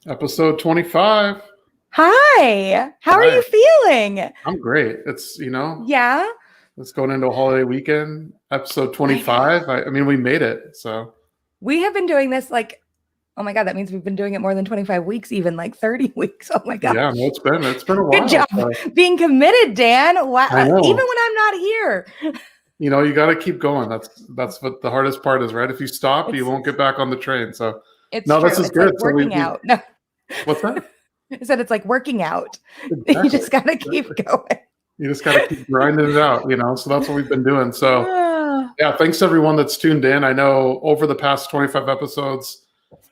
Episode 25. Hi, how are Hi. you feeling? I'm great. It's, Yeah. it's going into a holiday weekend. Episode 25. I mean, we made it. So, We have been doing this oh my God, that means we've been doing it more than 25 weeks, even like 30 weeks. Oh my gosh. yeah, no, it's been a while. Good job being committed, Dan. Wow. I know. Even when I'm not here. You got to keep going. That's what the hardest part is, right? If you stop, you won't get back on the train. So, It's no, true. this is It's good. like working out. No. What's that? I said it's like working out. Exactly. You just got to keep going. You just got to keep grinding it out, So that's what we've been doing. So, yeah, thanks to everyone that's tuned in. I know over the past 25 episodes,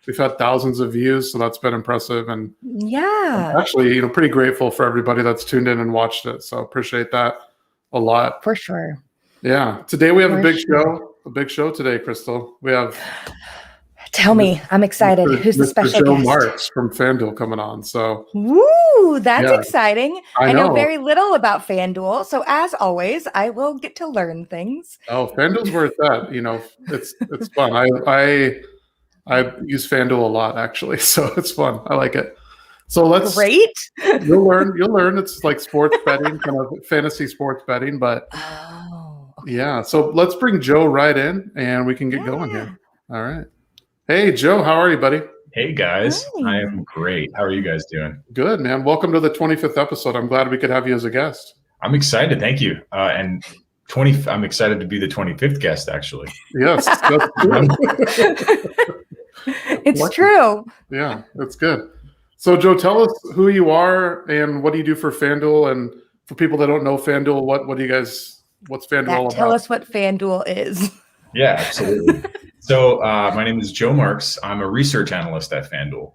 we've had thousands of views, so that's been impressive. And yeah, I'm actually, pretty grateful for everybody that's tuned in and watched it. So appreciate that a lot. for sure. Yeah. Today we have a big show today, Crystal. We have Tell me, I'm excited. Who's the special Joe guest? Marks from FanDuel coming on. So, woo, that's exciting. I know know very little about FanDuel, so as always, I will get to learn things. Oh, FanDuel's where it's at. It's fun. I use FanDuel a lot actually, so it's fun. I like it. So Great. You'll learn. It's like sports betting, kind of fantasy sports betting, but yeah. So let's bring Joe right in, and we can get going here. All right. Hey, Joe, how are you, buddy? Hey, guys. Hi. I am great. How are you guys doing? Good, man. Welcome to the 25th episode. I'm glad we could have you as a guest. I'm excited. Thank you. And I'm excited to be the 25th guest, actually. Yes, that's true. It's true. Yeah, that's good. So, Joe, tell us who you are and what do you do for FanDuel? And for people that don't know FanDuel, what's FanDuel all about? Tell us what FanDuel is. Yeah, absolutely. So my name is Joe Marks. I'm a research analyst at FanDuel.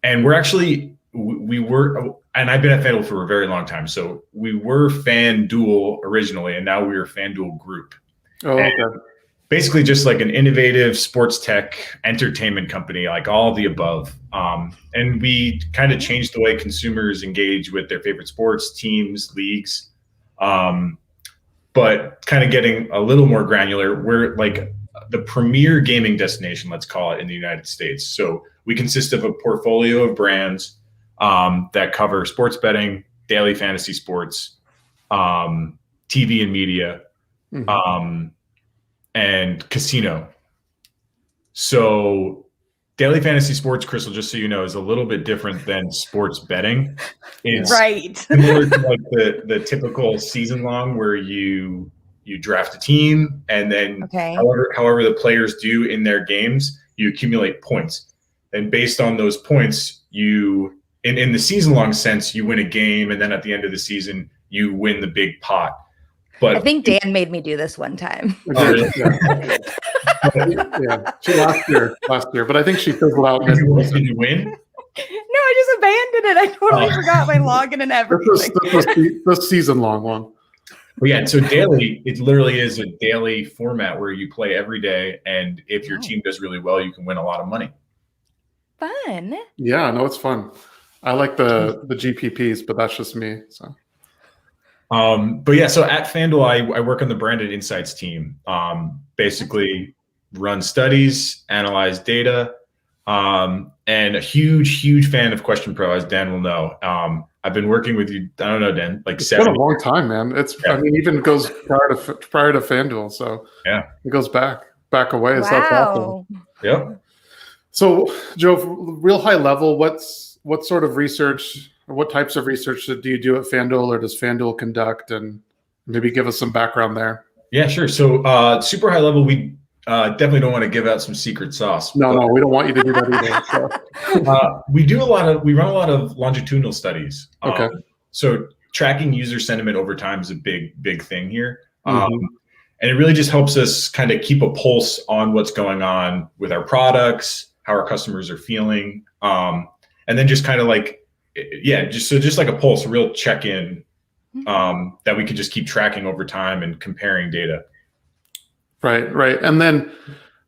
And we were, and I've been at FanDuel for a very long time. So we were FanDuel originally, and now we are FanDuel Group. Oh, okay. Basically just like an innovative sports tech entertainment company, like all of the above. And we kind of changed the way consumers engage with their favorite sports teams, leagues. But kind of getting a little more granular, we're like the premier gaming destination, let's call it, in the United States. So we consist of a portfolio of brands that cover sports betting, daily fantasy sports, TV and media, and casino. So daily fantasy sports, Crystal, just so you know, is a little bit different than sports betting. It's similar to like the typical season long where you draft a team and then however the players do in their games, you accumulate points. And based on those points, you in the season long sense, you win a game, and then at the end of the season, you win the big pot. But I think Dan made me do this one time. Yeah. She last year, but I think she fizzled out. Did you win? No, I just abandoned it. I totally forgot my login and everything. This was the season long one. Well, yeah, so daily, it literally is a daily format where you play every day, and if your team does really well, you can win a lot of money. Fun. Yeah, no, it's fun. I like the GPPs, but that's just me. So. But yeah, so at FanDuel, I work on the branded insights team. Basically run studies, analyze data, and a huge fan of QuestionPro, as Dan will know. I've been working with you, I don't know, Dan, like it's been a long time, man. I mean, even goes prior to FanDuel. So yeah, it goes back a ways. Wow. That's awesome. Yep. So, Joe, real high level, what sort of research, or what types of research do you do at FanDuel, or does FanDuel conduct? And maybe give us some background there. Yeah, sure. So super high level, we definitely don't want to give out some secret sauce. No, we don't want you to do that either. So. We run a lot of longitudinal studies. Okay. So tracking user sentiment over time is a big thing here. And it really just helps us kind of keep a pulse on what's going on with our products, how our customers are feeling. And then just kind of like, just like a pulse, a real check-in that we could just keep tracking over time and comparing data. Right. And then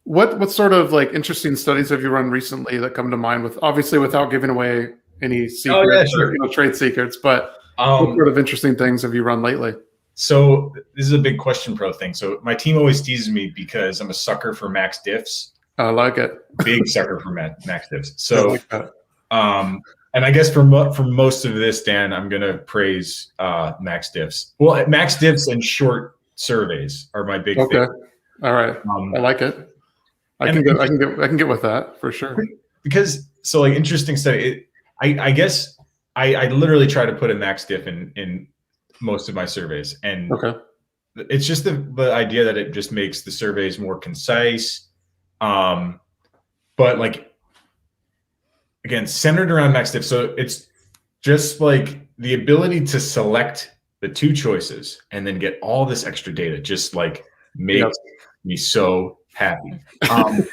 what sort of like interesting studies have you run recently that come to mind, with obviously without giving away any secrets or trade secrets, but what sort of interesting things have you run lately? So this is a big QuestionPro thing. So my team always teases me because I'm a sucker for max diffs. I like it. Big sucker for max diffs. So, and I guess for most of this, Dan, I'm going to praise max diffs. Well, max diffs and short surveys are my big thing. All right. I like it. I can get with that for sure. Because so like interesting study. I guess I literally try to put a max diff in most of my surveys, and it's just the idea that it just makes the surveys more concise. But like again, centered around max diff. So it's just like the ability to select the two choices and then get all this extra data just like makes me so happy. Joe,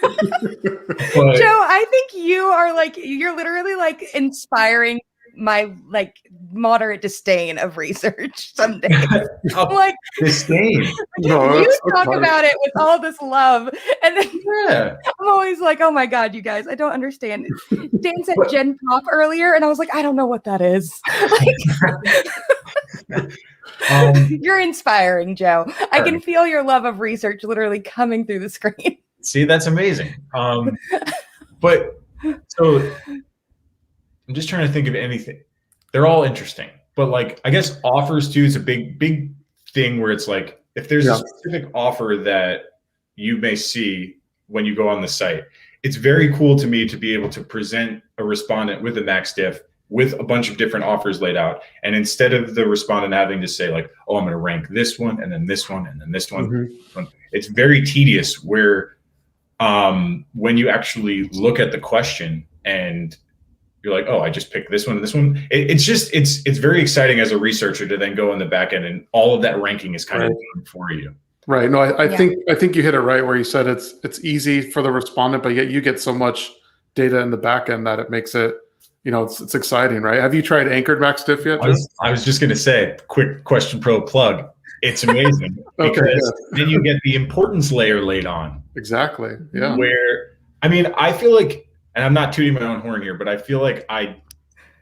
I think you're literally like inspiring my like moderate disdain of research some days. Like disdain. You talk about it with all this love, and then I'm always like, oh my god, you guys, I don't understand. Dan said Gen Pop earlier, and I was like, I don't know what that is. You're inspiring, Joe. I can feel your love of research literally coming through the screen. See, that's amazing. But so I'm just trying to think of anything. They're all interesting, but like I guess offers too is a big thing where it's like if there's a specific offer that you may see when you go on the site, it's very cool to me to be able to present a respondent with a max diff with a bunch of different offers laid out. And instead of the respondent having to say like, oh, I'm going to rank this one and then this one and then this one, it's very tedious where when you actually look at the question and you're like, oh, I just picked this one and this one. It's very exciting as a researcher to then go in the back end and all of that ranking is kind of done for you. Right. No, I think you hit it right where you said it's easy for the respondent, but yet you get so much data in the back end that it makes it, it's exciting, right? Have you tried anchored max diff yet? I was just going to say, quick QuestionPro plug. It's amazing because then you get the importance layer laid on. Exactly. Yeah. Where, I mean, I feel like, and I'm not tooting my own horn here, but I feel like I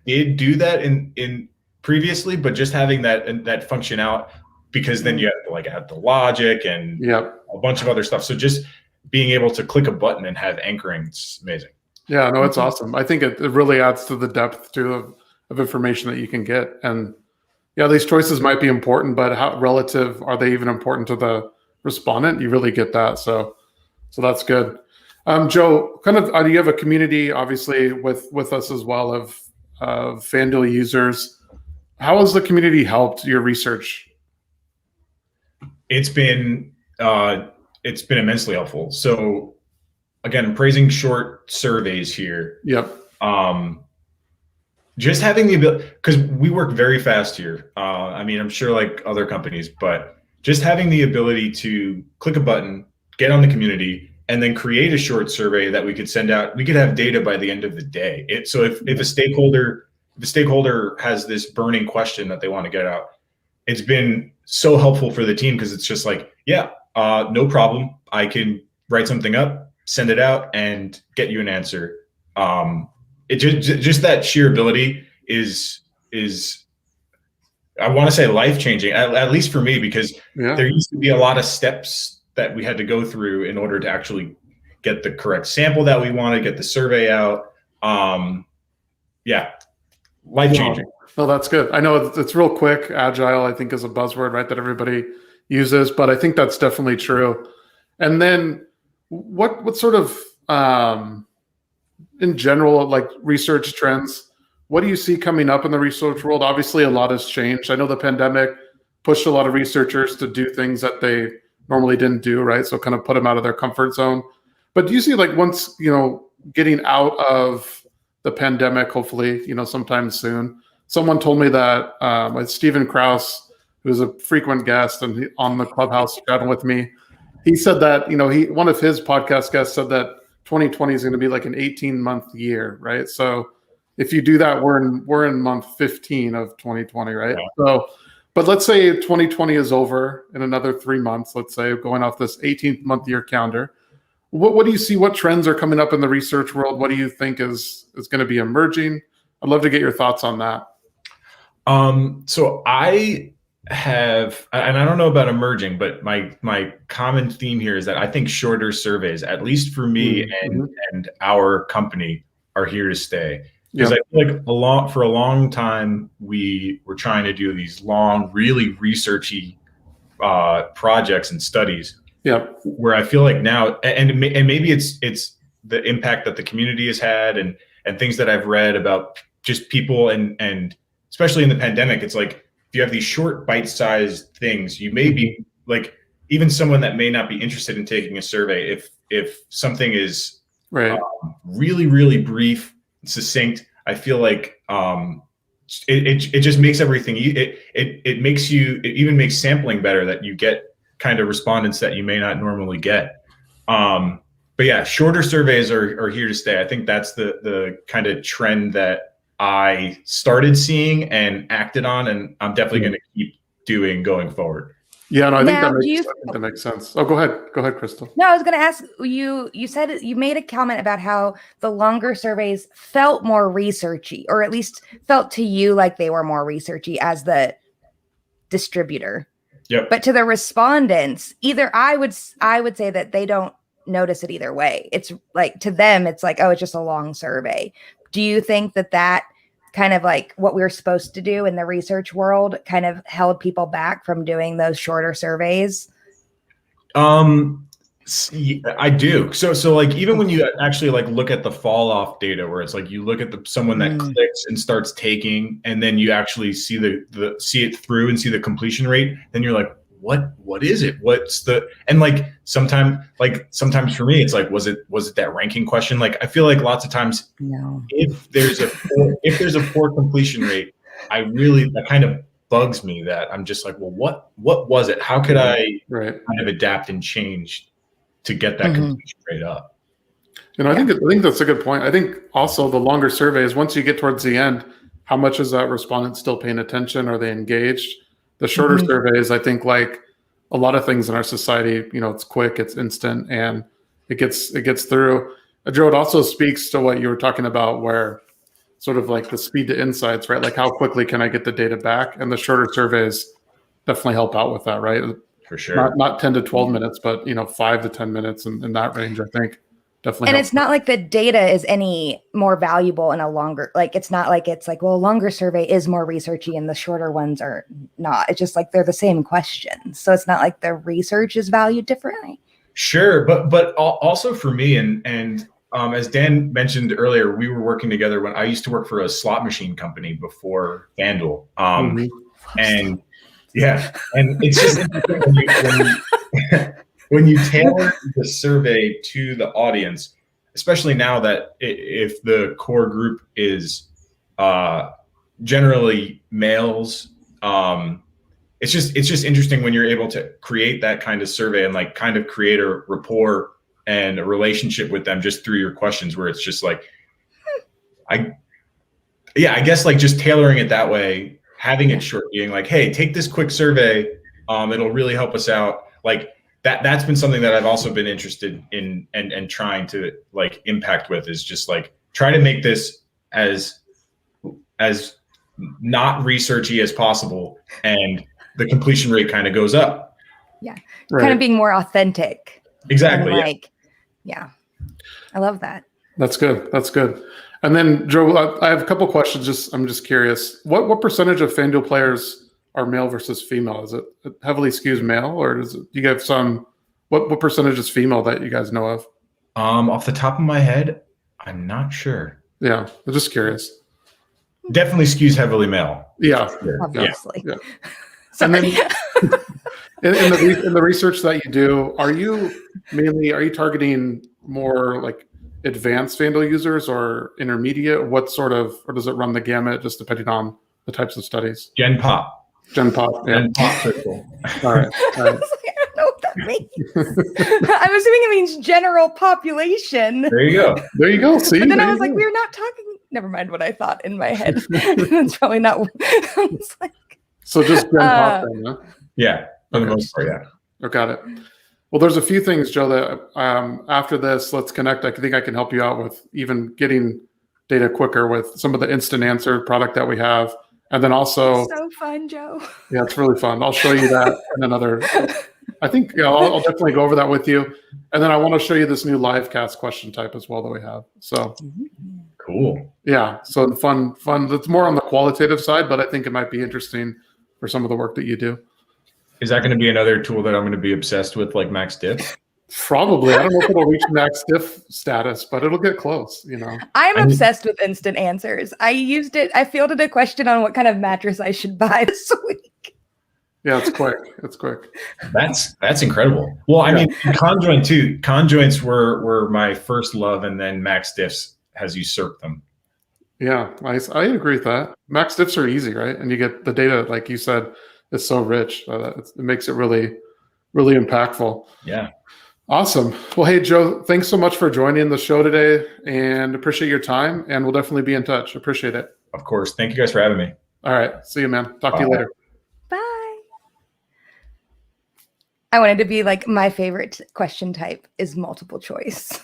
did do that in previously, but just having that function out, because then you have to like add the logic and a bunch of other stuff. So just being able to click a button and have anchoring, it's amazing. Yeah, no, it's awesome. I think it really adds to the depth too of information that you can get. And these choices might be important, but how relative are they even important to the respondent? You really get that. So that's good. Joe, do you have a community obviously with us as well of FanDuel users? How has the community helped your research? It's been immensely helpful. So again, praising short surveys here. Yep. Just having the ability, because we work very fast here. I mean, I'm sure like other companies, but just having the ability to click a button, get on the community, and then create a short survey that we could send out. We could have data by the end of the day. So if a stakeholder has this burning question that they want to get out, it's been so helpful for the team because it's just like, no problem. I can write something up, send it out, and get you an answer. It just that sheer ability is I want to say life-changing, at least for me, because there used to be a lot of steps that we had to go through in order to actually get the correct sample that we want to get the survey out. Life-changing. Well, that's good. I know it's real quick. Agile, I think, is a buzzword, right, that everybody uses, but I think that's definitely true. And then what sort of, in general, like research trends, what do you see coming up in the research world? Obviously, a lot has changed. I know the pandemic pushed a lot of researchers to do things that they normally didn't do, right? So kind of put them out of their comfort zone. But do you see like once, getting out of the pandemic, hopefully, sometime soon, someone told me that like Stephen Krause, who's a frequent guest and on the Clubhouse chatting with me, he said that, one of his podcast guests said that 2020 is going to be like an 18-month year, right? So if you do that, we're in month 15 of 2020, right? Yeah. So, but let's say 2020 is over in another 3 months, let's say, going off this 18-month year calendar. What do you see? What trends are coming up in the research world? What do you think is going to be emerging? I'd love to get your thoughts on that. So I have, and I don't know about emerging, but my common theme here is that I think shorter surveys, at least for me and our company, are here to stay. Because I feel like for a long time, we were trying to do these long, really researchy projects and studies. Yeah. Where I feel like now, and maybe it's the impact that the community has had, and things that I've read about just people, and especially in the pandemic, it's like if you have these short, bite-sized things, you may be like, even someone that may not be interested in taking a survey, if something is really, really brief, succinct, I feel like it just makes everything, it makes you, it even makes sampling better, that you get kind of respondents that you may not normally get. But yeah, shorter surveys are here to stay. I think that's the kind of trend that I started seeing and acted on, and I'm definitely going to keep doing going forward. Yeah, no, I think that makes sense. Oh, go ahead, Crystal. No, I was going to ask you. You said you made a comment about how the longer surveys felt more researchy, or at least felt to you like they were more researchy as the distributor. Yep. But to the respondents, either I would say that they don't notice it either way. It's like, to them, it's like, oh, it's just a long survey. Do you think that kind of like what we were supposed to do in the research world kind of held people back from doing those shorter surveys? I do. So like, even when you actually like look at the fall off data, where it's like you look at someone that clicks and starts taking, and then you actually see see it through and see the completion rate, then you're like, what is it? What's the, and like sometimes for me, it's like, was it that ranking question? Like, I feel like lots of times, if there's a poor completion rate, that kind of bugs me, that I'm just like, well, what was it? How could I kind of adapt and change to get that completion rate up? And I think that's a good point. I think also the longer surveys, once you get towards the end, how much is that respondent still paying attention? Are they engaged? The shorter surveys, I think, like a lot of things in our society, it's quick, it's instant, and it gets through. Joe, it also speaks to what you were talking about, where sort of like the speed to insights, right? Like, how quickly can I get the data back? And the shorter surveys definitely help out with that, right? For sure. Not 10 to 12 minutes, but 5 to 10 minutes in that range, I think. Definitely. And it's not like the data is any more valuable in a longer, like, it's not like it's like, well, a longer survey is more researchy and the shorter ones are not. It's just like they're the same questions. So it's not like the research is valued differently. Sure. But also for me, and as Dan mentioned earlier, we were working together when I used to work for a slot machine company before FanDuel. And yeah, and it's just interesting when you tailor the survey to the audience, especially now that if the core group is generally males, it's just interesting when you're able to create that kind of survey and like kind of create a rapport and a relationship with them just through your questions, where it's just like, I guess like just tailoring it that way, having it short, being like, hey, take this quick survey, it'll really help us out. Like, that's been something that I've also been interested in and trying to like impact with, is just like try to make this as not researchy as possible, and the completion rate kind of goes up. Yeah. Kind of being more authentic. Exactly. Like, yeah. I love that. That's good. That's good. And then Joe, I have a couple questions. I'm just curious, what percentage of FanDuel players are male versus female? Is it heavily skews male, or do you have some? What percentage is female that you guys know of? Off the top of my head, I'm not sure. Yeah, I'm just curious. Definitely skews heavily male. Yeah, obviously. Yeah. And then in the research that you do, are you targeting more like advanced FanDuel users or intermediate? Or does it run the gamut just depending on the types of studies? Gen Pop. Yeah. Gen Pop. All right. I don't know what that means. I'm assuming it means general population. There you go. See, but then I was like, we're not talking. Never mind what I thought in my head. That's probably not. I was like, so just Gen Pop then, huh? Yeah, for the most part, yeah. Oh, got it. Well, there's a few things, Joe, that after this, let's connect. I think I can help you out with even getting data quicker with some of the instant answer product that we have. And then also, so fun, Joe. Yeah, it's really fun. I'll show you that in another. I think I'll definitely go over that with you. And then I want to show you this new live cast question type as well that we have. So cool. Yeah. So fun. It's more on the qualitative side, but I think it might be interesting for some of the work that you do. Is that going to be another tool that I'm going to be obsessed with, like Max Diff? Probably. I don't know if it'll reach Max Diff status, but it'll get close, I'm obsessed with instant answers. I used it. I fielded a question on what kind of mattress I should buy this week. Yeah, it's quick. It's quick. That's incredible. Well, I mean, conjoint too. Conjoints were my first love, and then Max Diffs has usurped them. Yeah, I agree with that. Max Diffs are easy, right? And you get the data, like you said, is so rich. It makes it really, really impactful. Yeah. Awesome. Well, hey, Joe, thanks so much for joining the show today and appreciate your time. And we'll definitely be in touch. Appreciate it. Of course. Thank you guys for having me. All right. See you, man. Talk to you later. Bye. I wanted to be like, my favorite question type is multiple choice.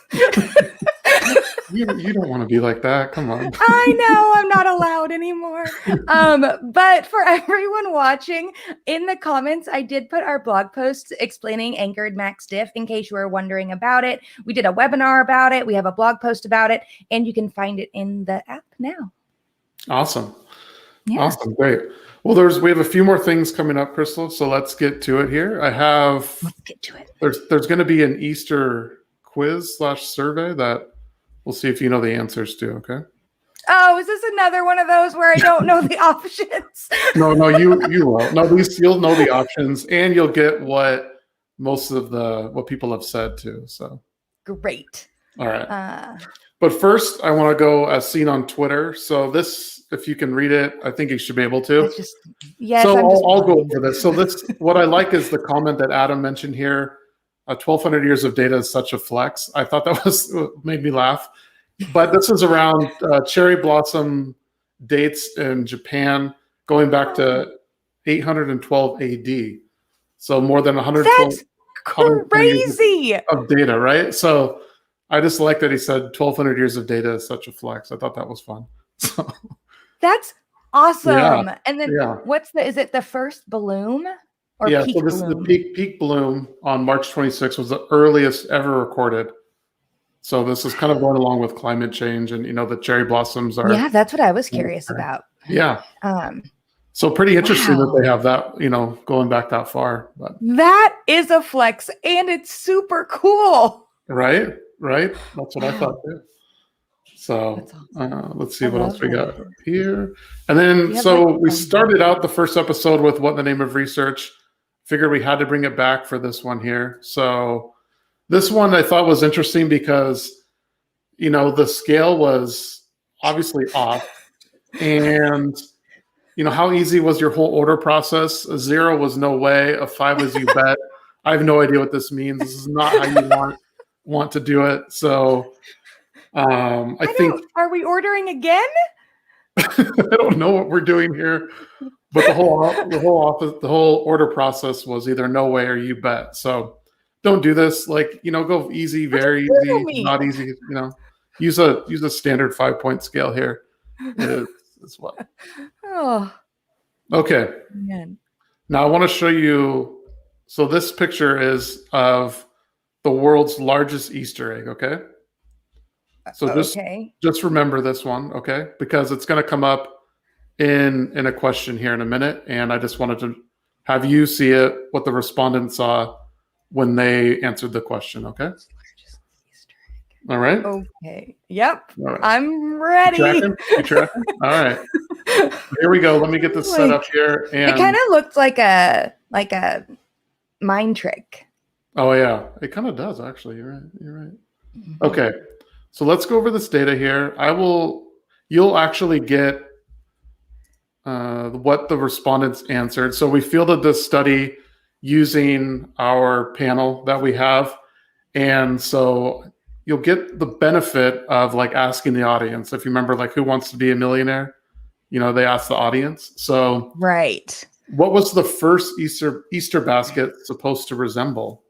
You don't want to be like that. Come on. I know I'm not allowed anymore. But for everyone watching, in the comments, I did put our blog post explaining Anchored Max Diff in case you were wondering about it. We did a webinar about it. We have a blog post about it, and you can find it in the app now. Awesome. Yeah. Awesome. Great. Well, we have a few more things coming up, Crystal. So let's get to it here. Let's get to it. There's going to be an Easter quiz/survey that we'll see if you know the answers to, okay? Oh, is this another one of those where I don't know the options? No, you will. No, you'll know the options, and you'll get what most of what people have said too. So great. All right. But first, I want to go as seen on Twitter. So this, if you can read it, I think you should be able to. Yes. So I'll go over this. So what I like is the comment that Adam mentioned here. 1,200 years of data is such a flex. I thought that made me laugh. But this is around cherry blossom dates in Japan going back to 812 AD. So more than 112. That's crazy. Of data, right? So I just like that he said 1,200 years of data is such a flex. I thought that was fun. So, that's awesome. Yeah, and then is it the first bloom? Or yeah, peak so this is the peak bloom on March 26th was the earliest ever recorded. So this is kind of going along with climate change, and the cherry blossoms are. Yeah, that's what I was curious about. Yeah. So pretty interesting that they have that, going back that far. But. That is a flex, and it's super cool. Right. That's what I thought too. So let's see what else we got here. And then, we started out the first episode with what in the name of research. Figured we had to bring it back for this one here. So this one I thought was interesting because, the scale was obviously off. And, how easy was your whole order process? A 0 was no way. A 5 was you bet. I have no idea what this means. This is not how you want to do it. So I think. Are we ordering again? I don't know what we're doing here, but the whole order process was either no way or you bet. So don't do this. Go easy, very easy, not easy. Use a standard 5-point scale here. Is what. Oh. Okay. Man. Now I want to show you. So this picture is of the world's largest Easter egg. Okay. So just remember this one, okay? Because it's going to come up in a question here in a minute, and I just wanted to have you see it, what the respondents saw when they answered the question, okay? All right? Okay. Yep. All right. I'm ready. You tracking? All right. Here we go. Let me get this set up here. And it kind of looked like a mind trick. Oh yeah, it kind of does actually. You're right. Mm-hmm. Okay. So let's go over this data here. You'll actually get what the respondents answered. So we fielded this study using our panel that we have. And so you'll get the benefit of asking the audience. If you remember, Who Wants to Be a Millionaire? They asked the audience. So right. What was the first Easter basket supposed to resemble?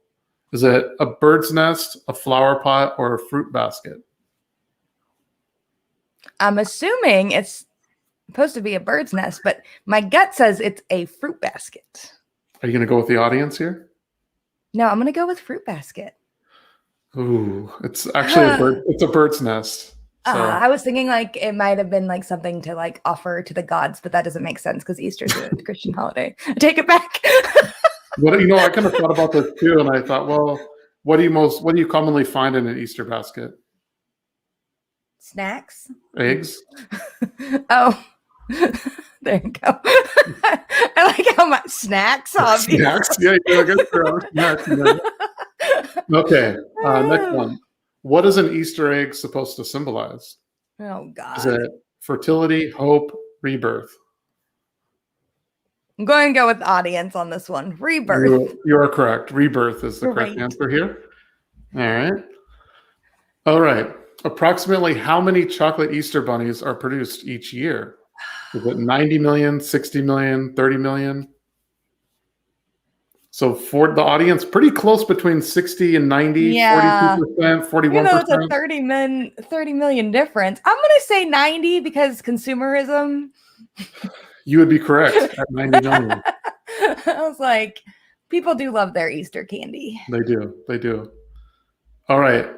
Is it a bird's nest, a flower pot, or a fruit basket? I'm assuming it's supposed to be a bird's nest, but my gut says it's a fruit basket. Are you going to go with the audience here? No, I'm going to go with fruit basket. Ooh, it's actually it's a bird's nest. So. I was thinking like it might have been like something to like offer to the gods, but that doesn't make sense because Easter's a Christian holiday. I take it back. I kind of thought about this too, and I thought, well, what do you commonly find in an Easter basket? Snacks. Eggs. Oh, there you go. I like how much snacks. Obviously. Snacks. Yeah, I guess there are snacks. Okay, next one. What is an Easter egg supposed to symbolize? Oh, God. Is it fertility, hope, rebirth? I'm going to go with the audience on this one. Rebirth. You are correct. Rebirth is the correct answer here. All right. Approximately how many chocolate Easter bunnies are produced each year? Is it 90 million, 60 million, 30 million? So for the audience, pretty close between 60 and 90, yeah. 42%, 41%. You know, it's a 30 million difference. I'm going to say 90 because consumerism. You would be correct at 90 million. I was like, people do love their Easter candy. They do. All right.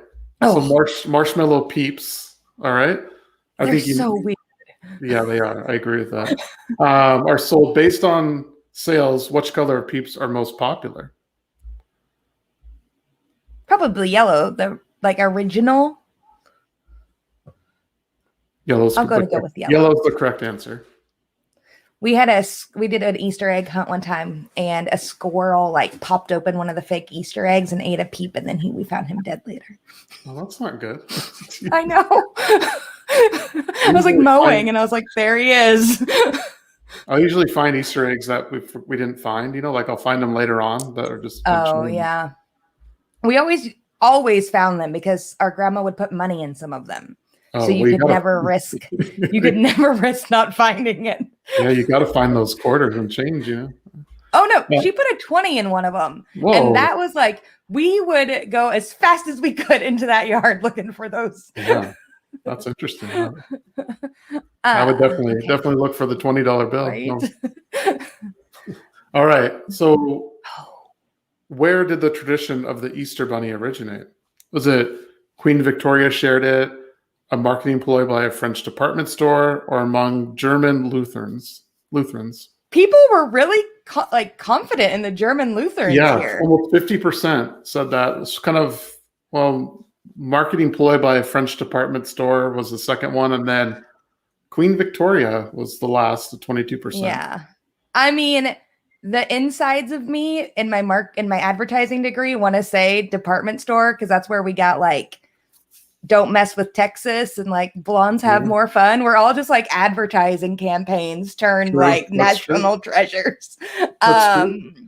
So marshmallow peeps. All right. They're so weird. Yeah, they are. I agree with that. Are sold based on sales. Which color of peeps are most popular? Probably yellow. The like original. Yellow's. I'm going to go with yellow. Yellow's the correct answer. We did an Easter egg hunt one time, and a squirrel like popped open one of the fake Easter eggs and ate a peep, and then we found him dead later. Well, that's not good. I know. I was like mowing, and I was like, there he is. I usually find Easter eggs that we didn't find. Like I'll find them later on that are just. Oh yeah, we always found them because our grandma would put money in some of them. So you could never risk. You could never risk not finding it. Yeah, you got to find those quarters and change. Oh no, she put a 20 in one of them, and that was like we would go as fast as we could into that yard looking for those. Yeah, that's interesting. I would definitely look for the $20 bill. Right? No. All right, so where did the tradition of the Easter Bunny originate? Was it Queen Victoria shared it? A marketing ploy by a French department store, or among German Lutherans? People were really confident in the German Lutherans here. Almost 50% said that. It's kind of, marketing ploy by a French department store was the second one, and then Queen Victoria was the last, the 22%. Yeah. I mean, the insides of me in my advertising degree want to say department store because that's where we got don't mess with Texas and blondes have more fun. We're all just advertising campaigns turned national treasures. But I'm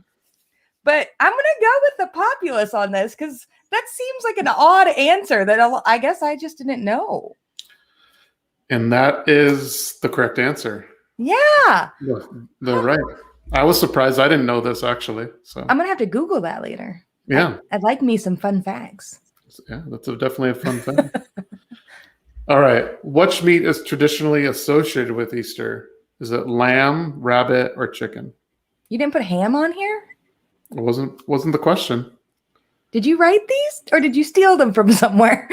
gonna go with the populace on this because that seems like an odd answer that I guess I just didn't know. And that is the correct answer. Yeah. They're right. I was surprised. I didn't know this actually. So I'm gonna have to Google that later. Yeah. I'd like me some fun facts. Yeah, that's definitely a fun thing. All right. Which meat is traditionally associated with Easter? Is it lamb, rabbit, or chicken? You didn't put ham on here? It wasn't the question. Did you write these or did you steal them from somewhere?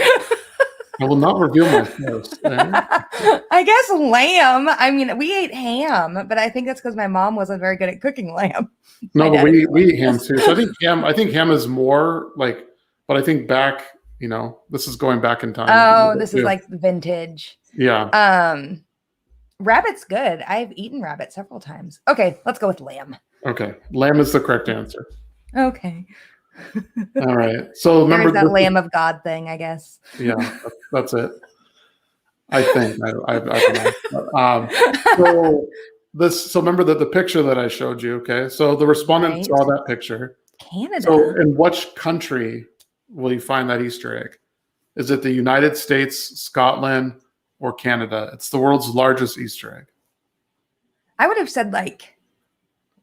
I will not reveal my source. I guess lamb. I mean, we ate ham, but I think that's because my mom wasn't very good at cooking lamb. No, but we eat ham too. So I think ham is more but I think back, this is going back in time. Oh, this is vintage. Yeah. Rabbit's good. I've eaten rabbit several times. Okay, let's go with lamb. Okay. Lamb is the correct answer. Okay. All right. So remember that Lamb of God thing, I guess. Yeah, that's it. I think. I don't know. So remember the picture that I showed you, okay? So the respondent saw that picture. Canada. So in which country will you find that Easter egg? Is it the United States, Scotland, or Canada? It's the world's largest Easter egg. I would have said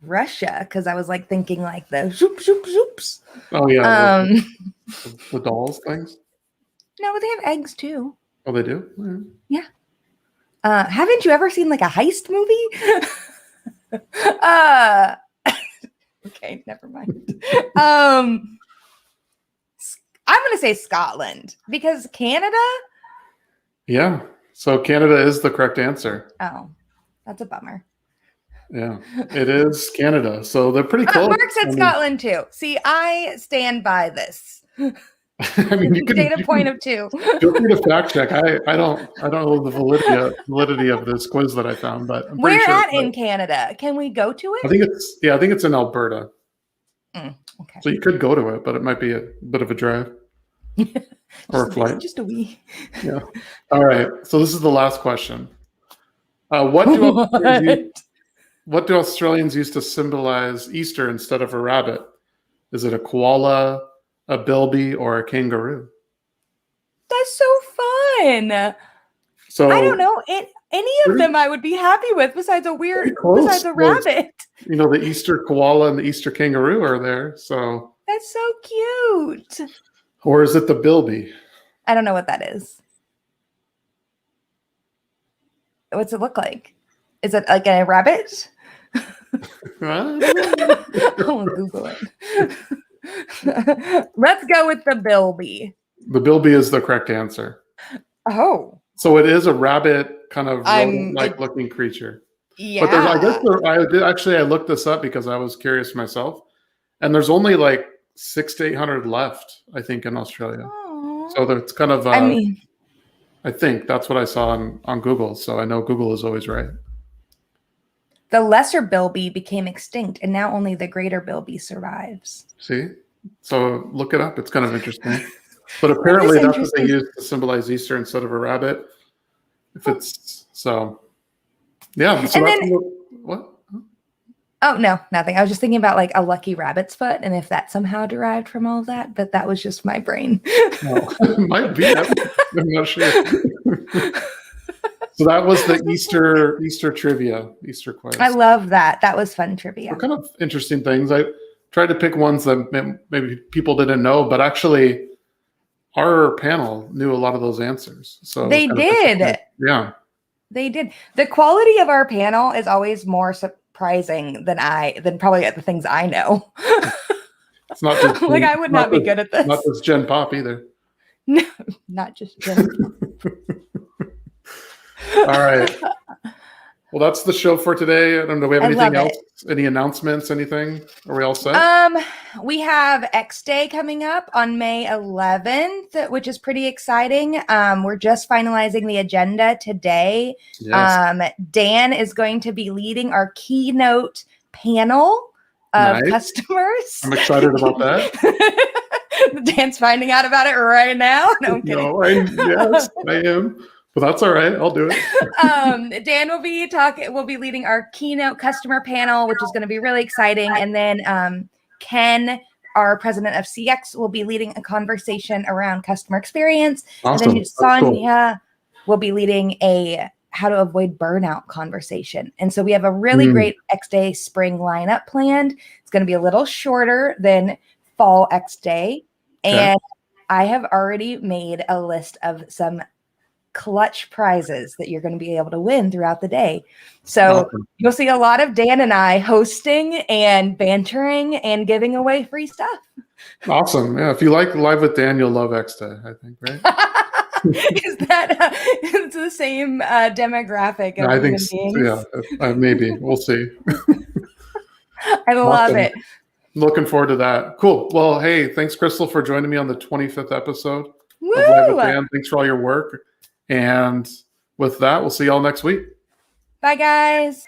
Russia because I was thinking the zoop zoop zoops. Oh yeah. The dolls things. No, but they have eggs too. Oh, they do? Yeah. Haven't you ever seen like a heist movie? Okay, never mind. I'm going to say Scotland because Canada. Yeah. So Canada is the correct answer. Oh, that's a bummer. Yeah, it is Canada. So they're pretty close. Mark said Scotland too. See, I stand by this. I mean, you can data point of 2. Feel free to fact check. I don't know the validity of this quiz that I found, but I'm pretty Where sure at in Canada? Can we go to it? I think it's in Alberta. Okay. So you could go to it, but it might be a bit of a drive or a flight. Just a wee. Yeah. All right. So this is the last question. What do Australians use to symbolize Easter instead of a rabbit? Is it a koala, a bilby, or a kangaroo? That's so fun. So I don't know. Any of them I would be happy with besides a rabbit. You know, the Easter koala and the Easter kangaroo are there. So that's so cute. Or is it the bilby? I don't know what that is. What's it look like? Is it like a rabbit? I'll Google it. Let's go with the bilby. The bilby is the correct answer. Oh. So it is a rabbit kind of rodent-like looking creature. Yeah. But I looked this up because I was curious myself. And there's only like 600 to 800 left, I think, in Australia. Aww. So that's kind of, I think that's what I saw on Google. So I know Google is always right. The lesser bilby became extinct, and now only the greater bilby survives. See? So look it up. It's kind of interesting. But apparently that's what they use to symbolize Easter instead of a rabbit. If it's so, yeah. So what? Oh, no, nothing. I was just thinking about like a lucky rabbit's foot and if that somehow derived from all of that, but that was just my brain. It might be. I'm not sure. So that was the Easter trivia, Easter quiz. I love that. That was fun trivia. What kind of interesting things. I tried to pick ones that maybe people didn't know, but actually our panel knew a lot of those answers. So they did. Yeah. They did. The quality of our panel is always more surprising than probably the things I know. It's not just like I would not be good at this. Not just Gen Pop either. No, not just Gen. All right. Well, that's the show for today. I don't know. Do we have anything else? Any announcements? Anything? Are we all set? We have X Day coming up on May 11th, which is pretty exciting. We're just finalizing the agenda today. Yes. Dan is going to be leading our keynote panel of customers. I'm excited about that. Dan's finding out about it right now. No, I'm kidding. No, yes, I am. But that's all right. I'll do it. Dan will be leading our keynote customer panel, which is going to be really exciting. And then Ken, our president of CX, will be leading a conversation around customer experience. Awesome. And then Sonia will be leading a how to avoid burnout conversation. And so we have a really great X Day spring lineup planned. It's going to be a little shorter than fall X Day. And I have already made a list of some clutch prizes that you're going to be able to win throughout the day. So you'll see a lot of Dan and I hosting and bantering and giving away free stuff. Awesome. Yeah. If you like Live with Dan, you'll love X Day, I think, right? Is that it's the same demographic of human beings? Yeah, maybe. We'll see. I love it. Looking forward to that. Cool. Well, hey, thanks, Crystal, for joining me on the 25th episode of Live with Dan. Thanks for all your work. And with that, we'll see y'all next week. Bye, guys.